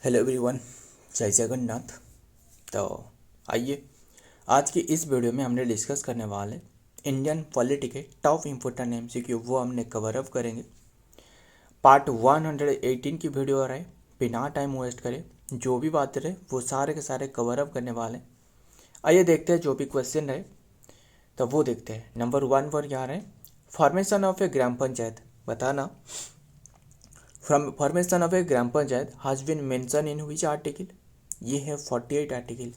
Hello everyone, जय जगन्नाथ। तो आइए आज की इस वीडियो में हमने डिस्कस करने वाले इंडियन पॉलिटी के टॉप इम्पोर्टेंट एमसीक्यू वो हमने कवर अप करेंगे। पार्ट 118 की वीडियो आ रहा है। बिना टाइम वेस्ट करे जो भी बातें रहे वो सारे के सारे कवर अप करने वाले हैं। आइए देखते हैं जो भी क्वेश्चन रहे तो वो देखते हैं। नंबर 1 पर क्या रहे, formation of a gram panchayat. बताना, from formation of a gram panchayat has been mention in which article. ये है 48 आर्टिकल।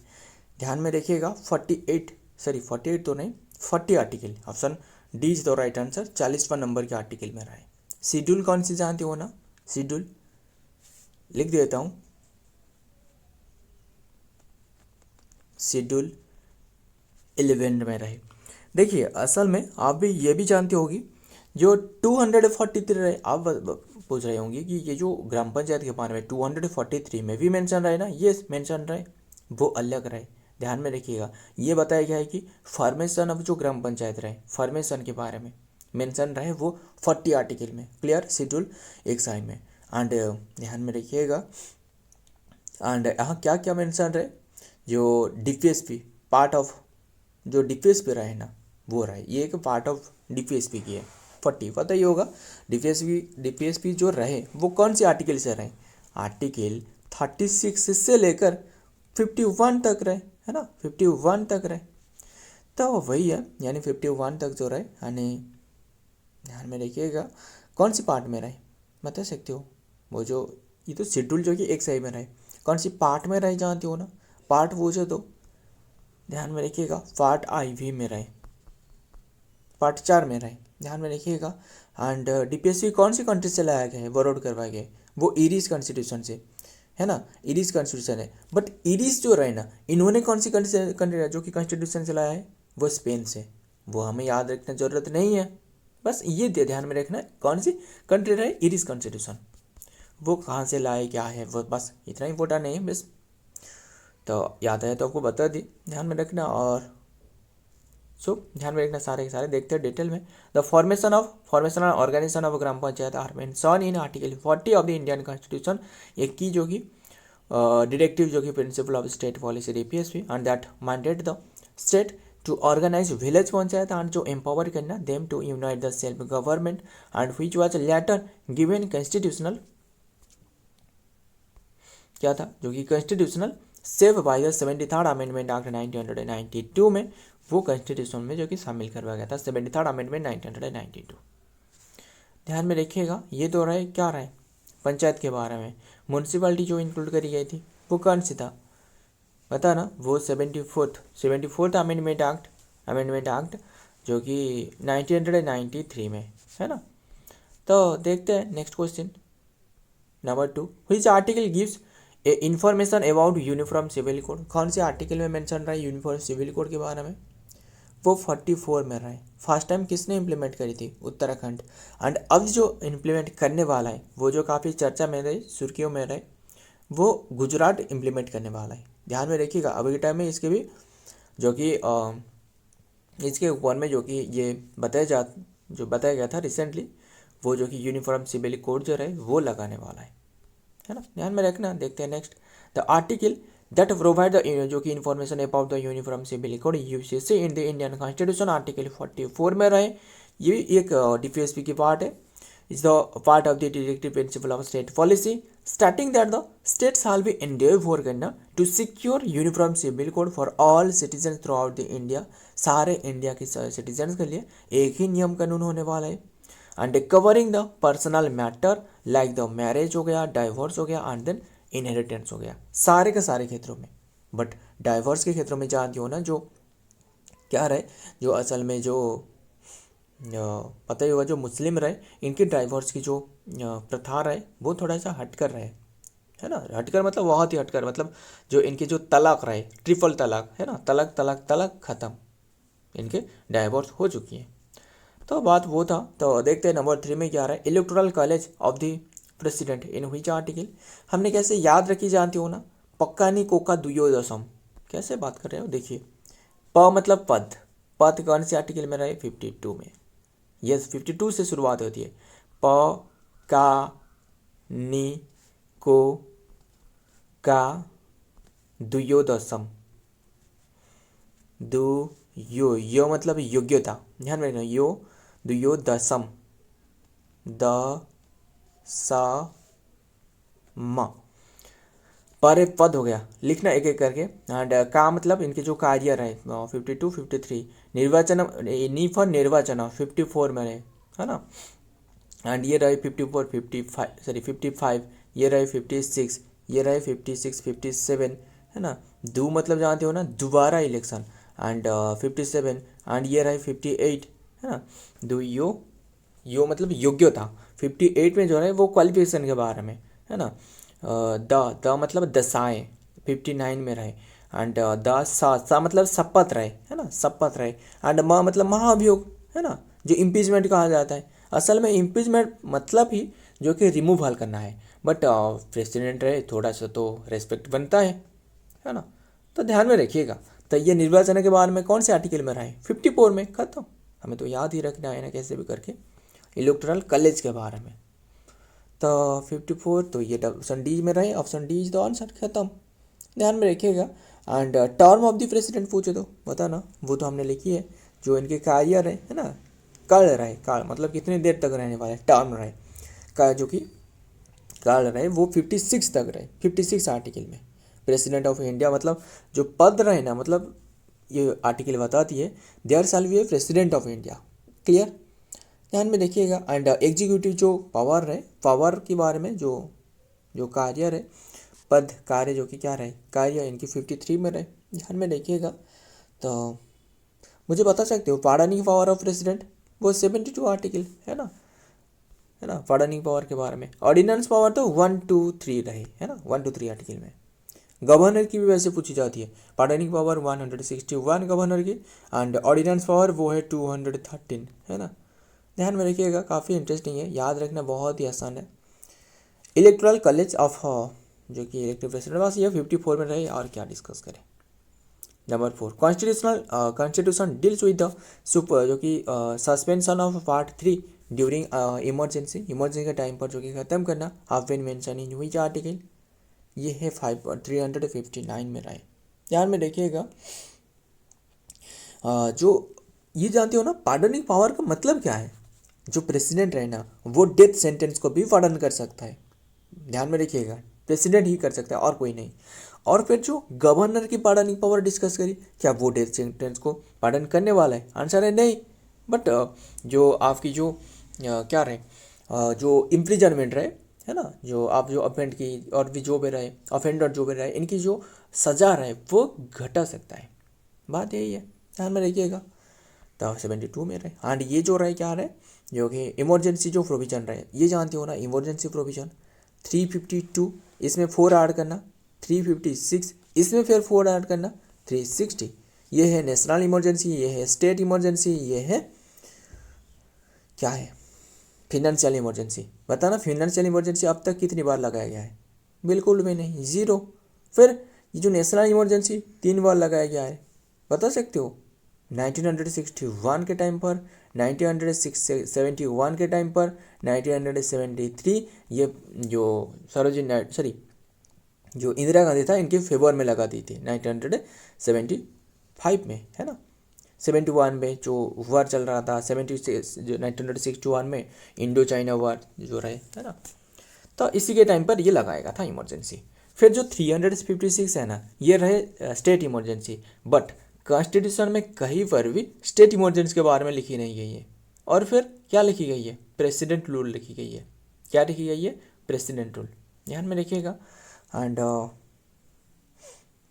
ध्यान में देखिएगा 48, सॉरी 48 तो नहीं, 40 article. Option D is the right answer. 40वां नंबर के आर्टिकल में रहा है। शेड्यूल कौन सी जानते हो ना, शेड्यूल लिख देता हूँ। शेड्यूल 11 में रहे। देखिए असल में आप भी ये भी जानते होगी जो 243 रहे। आप पूछ रहे होंगे कि ये जो ग्राम पंचायत के बारे में 243 में भी मेंशन रहे ना, ये मेंशन रहे, वो अलग रहे। ध्यान में रखिएगा, ये बताया गया है कि फॉर्मेशन ऑफ जो ग्राम पंचायत रहे, फॉर्मेशन के बारे में मेंशन रहे वो 40 आर्टिकल में। क्लियर, शेड्यूल एक साइड में। एंड ध्यान में रखिएगा, एंड यहाँ क्या क्या मेंशन रहे, जो डीपीएसपी पार्ट ऑफ जो डीपीएसपी रहे ना वो रहे। ये एक पार्ट ऑफ डीपीएसपी की है 40, पता ही होगा। डीपीएसपी जो रहे वो कौन सी आर्टिकल से रहे, आर्टिकल 36 से लेकर 51 तक रहे, है ना, 51 तक रहे। तो वही है, यानी 51 तक जो रहे, यानी ध्यान में रखिएगा कौन सी पार्ट में रहे बता सकते हो। वो जो ये तो शेड्यूल जो कि एक सही में रहे, कौन सी पार्ट में रहे जानते हो ना, पार्ट पूछो तो ध्यान में रखिएगा पार्ट IV में रहे, पार्ट 4 में रहे। ध्यान में रखिएगा। एंड डीपीएसपी कौन सी कंट्री से लाया गया है, बोरोड करवाया गया है, वो इरिस कॉन्स्टिट्यूशन से, है ना, इरिस कॉन्स्टिट्यूशन है। बट इरिस जो रहे ना, इन्होंने कौन सी कंट्री जो कि कॉन्स्टिट्यूशन से लाया है, वो स्पेन से। वो हमें याद रखने जरूरत नहीं है, बस ये ध्यान में रखना है कौन सी कंट्री रहे, इरिस कॉन्स्टिट्यूशन। वो कहाँ से लाए क्या है वो बस इतना इंपॉर्टेंट नहीं है बस। तो याद आया तो आपको बता दी, ध्यान में रखना। और ध्यान में रखना सारे के सारे। देखते हैं डिटेल में। The formation and organization of gram panchayat are mention in article 40 of the Indian constitution. एक की जो कि डायरेक्टिव जो कि principle of state policy DPSP, and that mandate the state to organize village panchayat and जो एम्पावर करना them to unite the self government and which was later given constitutional, क्या था जो कि constitutional save by the 73rd amendment act 1992 में, वो constitution में जो कि शामिल करवाया गया था 73rd अमेंडमेंट 1992। ध्यान में रखिएगा ये तो रहे क्या रहे, पंचायत के बारे में। म्यूनसिपैलिटी जो इंक्लूड करी गई थी वो कौन सी था बता ना, वो 74th अमेंडमेंट एक्ट जो कि 1993 में, है ना। तो देखते हैं next question number 2, which article gives a information about uniform civil code. कौन से आर्टिकल में मेंशन रहा है यूनिफॉर्म सिविल कोड के बारे में, वो 44 में रहा है। फर्स्ट टाइम किसने इंप्लीमेंट करी थी, उत्तराखंड। एंड अब जो इंप्लीमेंट करने वाला है वो जो काफ़ी चर्चा में रहे, सुर्खियों में रहे, वो गुजरात इंप्लीमेंट करने वाला है। ध्यान में रखिएगा अभी के टाइम में इसके भी जो कि इसके ऊपर में जो कि ये बताया गया था रिसेंटली, वो जो कि यूनिफॉर्म सिविल कोड जो रहे वो लगाने वाला है ना। ध्यान में रखना। देखते हैं next, the article that provide the जो कि information about the uniform civil code UCC in the Indian constitution, article 44 में रहे। ये एक डीपीएसपी की पार्ट है, is the part of the directive principle of state policy starting that the state shall be endeavour करना to secure uniform civil code for all citizen throughout the India. सारे India के citizen के लिए एक ही नियम कानून होने वाला है। And covering the personal matter like the marriage हो गया, डाइवोर्स हो गया, एंड देन इनहेरिटेंस हो गया, सारे के सारे क्षेत्रों में। बट डाइवोर्स के क्षेत्रों में जानती हो ना, जो क्या रहे, जो असल में जो पता ही होगा जो मुस्लिम रहे, इनके डाइवोर्स की जो प्रथा रहे वो थोड़ा सा हटकर रहे, है ना। हटकर मतलब बहुत ही हटकर, मतलब जो इनके जो तलाक रहे, ट्रिपल तलाक, है ना, तलाक तलाक तलाक खत्म, इनके डाइवोर्स हो चुकी है। तो बात वो था। तो देखते हैं नंबर 3 में क्या रहा है, electoral college of the president in which article. हमने कैसे याद रखी जानती हो ना, पक्कानी कोका दुयोदशम। कैसे बात कर रहे हो, देखिए प मतलब पद, पद कौन से आर्टिकल में रहे, 52 में। यस 52 से शुरुआत होती है। प का नी को का दुयोदशम, यो मतलब योग्यता, ध्यान में रखना, यो दुयोदशम द स म पर पद हो गया, लिखना एक एक करके। एंड का मतलब इनके जो कार्य रहे 52 53, निर्वाचन नी फॉर निर्वाचन 54 में रहे, है ना। एंड ये रहे 54 55 सॉरी 55, ये रहे 56, ये रहे 56 57, है ना। दो मतलब जानते हो ना, दोबारा इलेक्शन। एंड 57 एंड ये रहे 58, है ना। दो यो मतलब योग्यता। 58 में जो है वो क्वालिफिकेशन के बारे में, है ना। द मतलब दशाएं 59 में रहे। एंड द सा मतलब शपथ रहे, है ना, शपथ रहे। एंड म मतलब महाभियोग, है ना, जो इम्पीचमेंट कहा जाता है। असल में इम्पीचमेंट मतलब ही जो कि रिमूवल करना है, बट प्रेसिडेंट रहे थोड़ा सा तो रेस्पेक्ट बनता है ना। तो ध्यान में रखिएगा। तो ये निर्वाचन के बारे में कौन से आर्टिकल में रहे? 54 में, खत्म। हमें तो याद ही रखना है ना कैसे भी करके। इलेक्टोरल कॉलेज के बारे में तो 54, तो ये ऑप्शन डी में रहे, option D is the answer, खत्म। ध्यान में रखिएगा। And term of the president पूछे तो बता ना, वो तो हमने लिखी है, जो इनके कार्य रहे, है ना, काल रहे, काल मतलब कितनी देर तक रहने वाले, टर्म रहे का जो कि काल रहे वो 56 तक रहे। 56 आर्टिकल में प्रेसिडेंट ऑफ इंडिया मतलब जो पद रहे ना, मतलब ये आर्टिकल बताती है there shall be a president of India, clear. ध्यान में देखिएगा। एंड एग्जीक्यूटिव जो पावर रहे, पावर के बारे में जो जो कार्य रहे, पद कार्य जो कि क्या रहे, कार्य इनकी 53 में रहे। ध्यान में देखिएगा। तो मुझे बता सकते हो पार्डनिंग पावर ऑफ प्रेसिडेंट, वो 72 आर्टिकल, है ना, पार्डनिंग पावर के बारे में। ऑर्डिनेंस पावर तो 1 2 3 रहे, है ना, 1 2 3 आर्टिकल में। गवर्नर की भी वैसे पूछी जाती है, पार्डनिंग पावर 161 गवर्नर की, एंड ऑर्डिनेंस पावर वो है 213, है ना। ध्यान में रखिएगा, काफ़ी इंटरेस्टिंग है, याद रखना बहुत ही आसान है। इलेक्टोरल कॉलेज ऑफ जो कि इलेक्टेड प्रेसिडेंट बस ये 54 में रहे, और क्या डिस्कस करें। Number 4, constitution deals with the super जो कि suspension of part 3 during emergency के टाइम पर जो कि ख़त्म करना, has been mention in which article, ये है 359 में रहे। ध्यान में देखिएगा। जो ये जानते हो ना, पार्डनिंग पावर का मतलब क्या है, जो प्रेसिडेंट रहे ना वो डेथ सेंटेंस को भी पार्डन कर सकता है। ध्यान में रखिएगा, प्रेसिडेंट ही कर सकता है और कोई नहीं। और फिर जो गवर्नर की पार्डनिंग पावर डिस्कस करी, क्या वो डेथ सेंटेंस को पार्डन करने वाला है? आंसर है नहीं। बट जो आपकी जो क्या रहे, जो इम्प्रिजनमेंट रहे, है ना, जो आप जो अफेंड की और भी जो भी रहे, अफेंडर जो भी रहे, इनकी जो सजा रहे वो घटा सकता है। बात यही है, ध्यान में रखिएगा। तो 72 में रहे। एंड ये जो रहे क्या रहे, जो कि इमरजेंसी जो प्रोविजन रहे, ये जानते हो ना, इमरजेंसी प्रोविजन 352, इसमें 4 ऐड करना, 356, इसमें फिर 4 ऐड करना, 360। ये है नेशनल इमरजेंसी, ये है स्टेट इमरजेंसी, ये है क्या है, फिनेंशियल इमरजेंसी। बताना फिनेंशियल इमरजेंसी अब तक कितनी बार लगाया गया है? बिल्कुल भी नहीं, 0। फिर ये जो नेशनल इमरजेंसी 3 बार लगाया गया है, बता सकते हो? 1961 के टाइम पर, 1971 के टाइम पर, 1973, ये जो जो इंदिरा गांधी था इनके फेवर में लगा दी थी 1975 में, है ना। 71 में जो वार चल रहा था, 76 जो 1961 में इंडो चाइना वार जो रहे, है ना। तो इसी के टाइम पर ये लगाएगा था इमरजेंसी। फिर जो 356 है ना, ये रहे स्टेट इमरजेंसी। बट कॉन्स्टिट्यूशन में कहीं पर भी स्टेट इमरजेंसी के बारे में लिखी नहीं गई है। और फिर क्या लिखी गई है? प्रेसिडेंट रूल लिखी गई है। क्या लिखी गई है? President rule. ध्यान में रखिएगा। एंड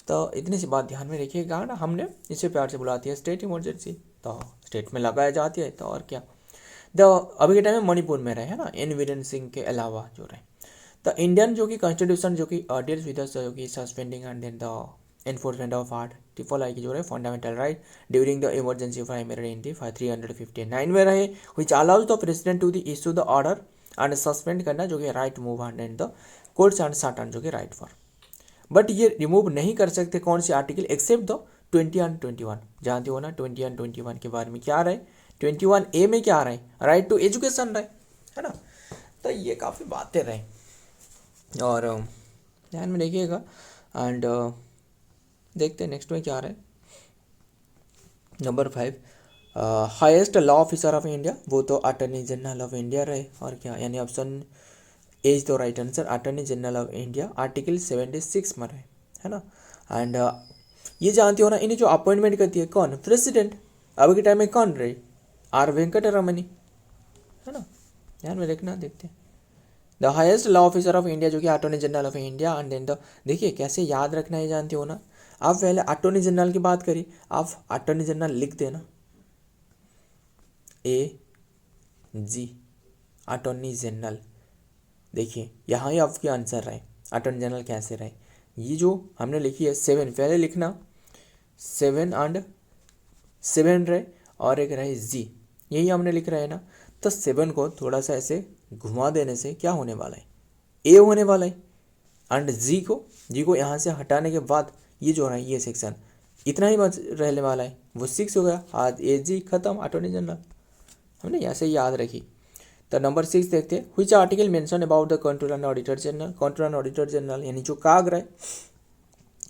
तो इतनी सी बात ध्यान में रखिएगा ना, हमने इसे प्यार से बुलाती है स्टेट इमरजेंसी, तो स्टेट में लगाया जाती है, तो और क्या। अभी के टाइम में मणिपुर में रहे, है ना, एन वीरेन सिंह के अलावा जो रहे। द इंडियन जो कि कॉन्स्टिट्यूशन जो कि डील्स विद जो कि suspending and then the enforcement of article I की जो रहे fundamental right during the emergency primary in 359 में रहे, which allows the president to the issue the order and suspend करना जो कि right move and the courts and सटन जो कि राइट फॉर। बट ये रिमूव नहीं कर सकते कौन सी आर्टिकल, एक्सेप्ट द 20 एंड 21। जानते हो ना 20 एंड 21 के बारे में क्या रहे, 21A में क्या रहे, राइट टू एजुकेशन रहे, है ना। तो ये काफ़ी बातें रहे। और ध्यान में रखिएगा। एंड देखते हैं नेक्स्ट में क्या आ रहा है। Number 5, highest law officer of India, वो तो अटॉर्नी जनरल ऑफ इंडिया रहे, और क्या, यानी ऑप्शन ए तो right answer, attorney general of India article 76 में रहे, है ना। एंड ये जानते हो ना, इन्हें जो अपॉइंटमेंट करती है कौन, प्रेसिडेंट। अभी के टाइम में कौन रहे, आर वेंकटरमणी, है ना, ध्यान में रखना। देखते हैं the highest law officer of India जो कि attorney general of India. And then the, देखिए कैसे याद रखना है जानते हो ना, आप पहले अटॉर्नी जनरल की बात करिए, आप अटॉर्नी जनरल लिख देना, AG अटॉर्नी जनरल। देखिए यहाँ ही आपके आंसर रहे, अटॉर्नी जनरल कैसे रहे, ये जो हमने लिखी है 7, पहले लिखना 7 एंड 7 रहे, और एक रहे जी, यही हमने लिख रहे हैं ना। तो 7 को थोड़ा सा ऐसे घुमा देने से क्या होने वाला है, ए होने वाला है। एंड जी को यहाँ से हटाने के बाद ये जो है ये सेक्शन इतना ही बच रहने वाला है, वो 6 हो गया। आज AG खत्म, अटॉर्नी जनरल, हमने ऐसे ही याद रखी। तो नंबर 6 देखते हैं, which article mention about the controller and auditor general. Controller and auditor general यानी जो काग रहे,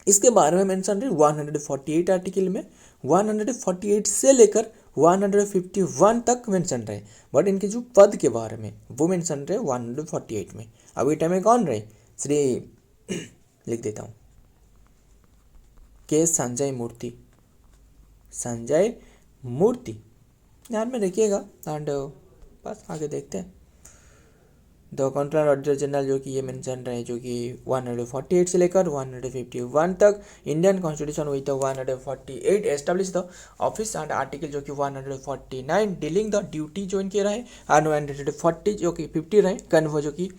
इसके बारे में मेंशन है 148 आर्टिकल में, 148 से लेकर 151 तक मेंशन रहे। बट इनके जो पद के बारे में वो मेंशन रहे 148 में। अभी टाइम में कौन रहे, श्री लिख देता हूँ, के संजय मूर्ति, संजय मूर्ति, ध्यान में रखिएगा। एंड बस आगे देखते हैं, द कंट्रोलर ऑडिटर जनरल जो कि ये मेंशन रहे, जो कि 148 से लेकर 151 तक। Indian constitution with 148 establish the office and article जो कि 149 डीलिंग द ड्यूटी जो इनके रहे, एंड 140 जो कि 50 रहे कन्वर जो कि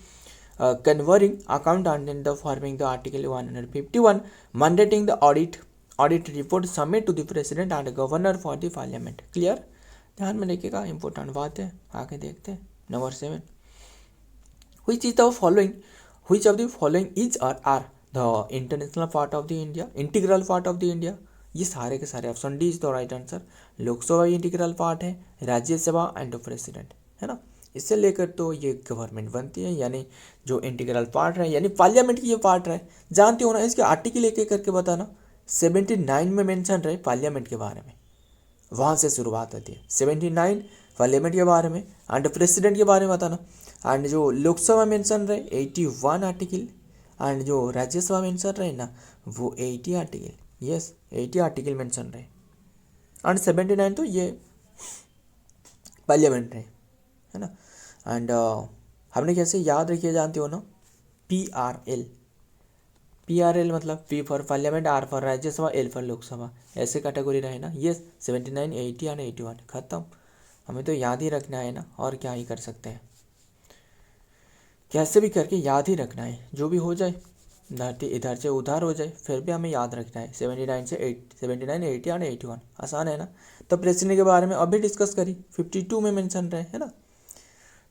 covering account, and the forming the article 151 mandating the audit report submit to the president and governor for the parliament. Clear, ध्यान में रखिएगा, इंपॉर्टेंट बात है। आगे देखते हैं number 7, which of the following is or are the international part of the India, integral part of the India। ये सारे के सारे option D is the right answer. Lok Sabha integral part है, राज्यसभा एंड प्रेसिडेंट, है ना, इससे लेकर तो ये गवर्नमेंट बनती है, यानी जो इंटीग्रल पार्ट है यानी पार्लियामेंट की ये पार्ट है। जानते हो ना, इसके आर्टिकल एक एक करके बताना। 79 में मेंशन रहे पार्लियामेंट के बारे में, वहाँ से शुरुआत होती है 79 पार्लियामेंट के बारे में, एंड प्रेसिडेंट के बारे में बताना। एंड जो लोकसभा मेंशन रहे 81 आर्टिकल, एंड जो राज्यसभा मेंशन रहे ना वो 80 आर्टिकल, यस 80 आर्टिकल मेंशन रहे, एंड 79 तो ये पार्लियामेंट रहे, है ना। एंड हमने कैसे याद रखिए जानते हो ना, PRL मतलब P for parliament, R for Rajya Sabha, L for Lok Sabha, ऐसे कैटेगरी रहे ना। ये 79, 80 एंड 81 खत्म, हमें तो याद ही रखना है ना, और क्या ही कर सकते हैं, कैसे भी करके याद ही रखना है। जो भी हो जाए, धरती इधर से उधर हो जाए, फिर भी हमें याद रखना है। 79 से 79, 80 एंड 81 आसान है ना। तो प्रेसिडेंट के बारे में अभी डिस्कस करी, 52 में मेंशन रहे, है ना।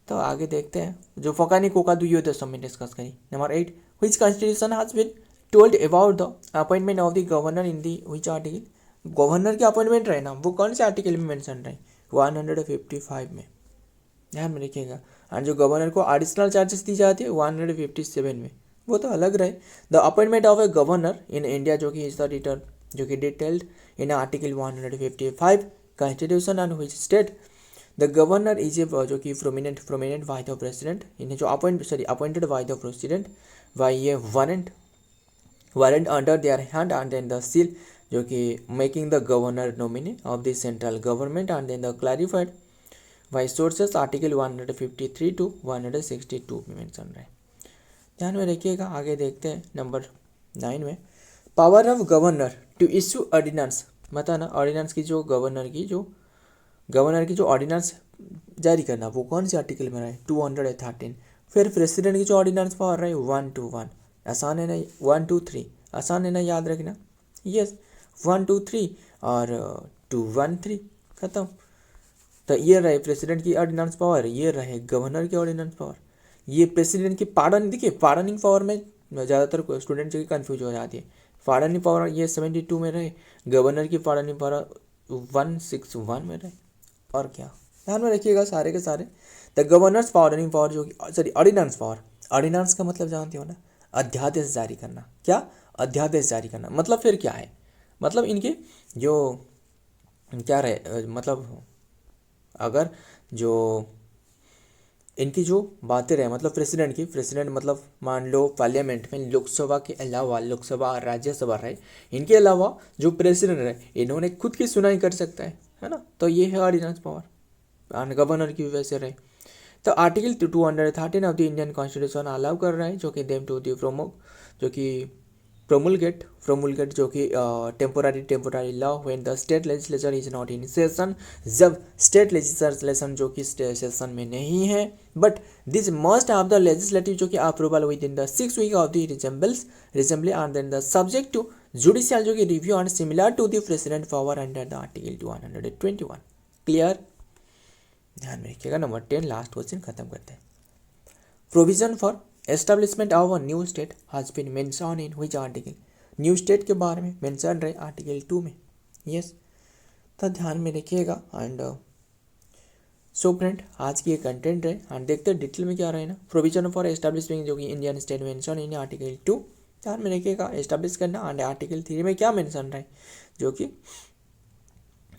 तो आगे देखते हैं, जो फकानी कोका दुयोदय में डिस्कस करी। Number 8, which constitution has been told about the appointment of the governor in the which article. Governor के अपॉइंटमेंट रहे ना, वो कौन से आर्टिकल में मेंशन रहे, 155 में, ध्यान में रखिएगा। एंड जो गवर्नर को एडिशनल चार्जेस दी जाती है 157 में, वो तो अलग रहे। The appointment of a governor in India जो कि इज द डिटेल जो कि detailed in article 155 constitution, and which state the governor is a जो कि प्रोमिनेंट बाय द प्रेसिडेंट, इन्हें जो appointed by the president by ये warrant under their hand, and then the seal जो कि making the governor nominee of the central government, and then the clarified by sources article 153 to 162 में mention रहे, ध्यान में रखिएगा। आगे देखते हैं नंबर 9 में, power of governor to issue ordinance. बताना ऑर्डिनेंस की जो गवर्नर की जो ऑर्डिनेंस जारी करना वो कौन से आर्टिकल में रहे, 213। फिर प्रेसिडेंट की जो ऑर्डिनेंस पावर रहे 121, आसान है ना, 123 आसान है ना, याद रखना, यस 123 और 213 खत्म। तो ये रहे प्रेसिडेंट की ऑर्डिनेंस पावर, ये रहे गवर्नर की ऑर्डिनेंस पावर। ये प्रेसिडेंट की पार्डन, देखिए पार्डनिंग पावर में ज़्यादातर स्टूडेंट जो कन्फ्यूज हो जाती है। पार्डनिंग पावर ये 72 में रहे, गवर्नर की पार्डनिंग पावर 161 में रहे, और क्या, ध्यान में रखिएगा सारे के सारे। द गवर्नर्स पार्डनिंग पावर जो कि ऑर्डिनेंस पावर, ऑर्डिनेंस का मतलब जानते हो ना, अध्यादेश जारी करना। क्या? अध्यादेश जारी करना। मतलब फिर क्या है? मतलब इनके जो क्या रहे, मतलब अगर जो इनकी जो बातें रहे, मतलब प्रेसिडेंट मतलब मान लो पार्लियामेंट में लोकसभा के अलावा, लोकसभा और राज्यसभा रहे, इनके अलावा जो प्रेसिडेंट रहे इन्होंने खुद की सुनाई कर सकता है ना। तो ये है ऑर्डिनेंस पावर और गवर्नर की वजह से रहे। तो article 213 of the Indian constitution allow कर रहा है जो कि देम टू दी जो कि प्रोमुलगेट जो कि temporary law when the state legislature is not in session, जब स्टेट लेजिस्लेशन जो कि सेशन में नहीं है, but this must have the legislative जो कि approval within the 6 week of the reassembly and then the subject to judicial जो कि review and similar to the president power under the article 221। Clear? ध्यान में रखिएगा। Number 10 last question खत्म करते हैं। Provision for establishment of a new state has been mention in which article? New state के बारे में मेंशन रहे आर्टिकल 2 में। यस, तो ध्यान में रखिएगा। एंड सो फ्रेंड आज की ये कंटेंट है एंड देखते हैं डिटेल में क्या रहे ना। प्रोविजन फॉर एस्टेब्लिशमेंट जो कि Indian state mention in article 2, ध्यान में रखिएगा एस्टेब्लिश करना। एंड आर्टिकल 3 में क्या मेंशन रहे जो कि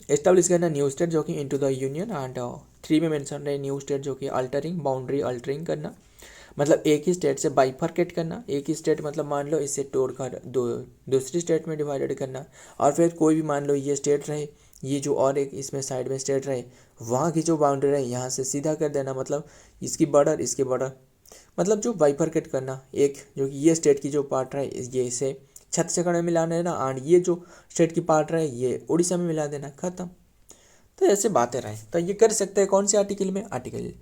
एस्टेब्लिश करना न्यू स्टेट जो कि इनटू द यूनियन। एंड 3 में मेंशन रहे न्यू स्टेट जो कि अल्टरिंग बाउंड्री अल्टरिंग करना, मतलब एक ही स्टेट से बाइफर्केट करना। एक ही स्टेट मतलब मान लो इसे तोड़कर दूसरी स्टेट में डिवाइडेड करना, और फिर कोई भी मान लो ये स्टेट रहे, ये जो और एक इसमें साइड में स्टेट रहे, वहाँ की जो बाउंड्री रहे यहाँ से सीधा कर देना, मतलब इसकी बॉर्डर इसके बॉर्डर, मतलब जो बाइफर्केट करना। एक जो कि ये स्टेट की जो पार्ट रहे ये इसे छत्तीसगढ़ में मिला देना, एंड ये जो स्टेट की पार्ट रहे ये उड़ीसा में मिला देना, खत्म। तो ऐसे बातें रहे तो ये कर सकते हैं कौन से आर्टिकल में? आर्टिकल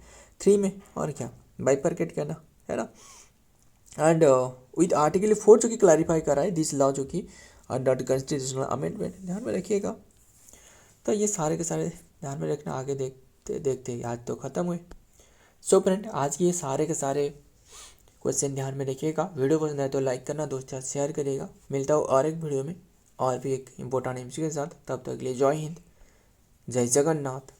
3 में। और क्या? बाइफर्केट करना है ना। एंड विद आर्टिकल 4 जो कि क्लैरिफाई करा है दिस लॉ जो कि अंडर कॉन्स्टिट्यूशनल अमेंडमेंट, ध्यान में रखिएगा। तो ये सारे के सारे ध्यान में रखना। आगे देखते देखते आज तो ख़त्म हुए। सो फ्रेंड आज के ये सारे के सारे क्वेश्चन ध्यान में रखिएगा। वीडियो पसंद आए तो लाइक करना, दोस्तों शेयर करिएगा। मिलता हूँ और एक वीडियो में और भी एक इम्पोर्टेंट एमसीक्यू के साथ। तब तक के लिए जय हिंद, जय जगन्नाथ।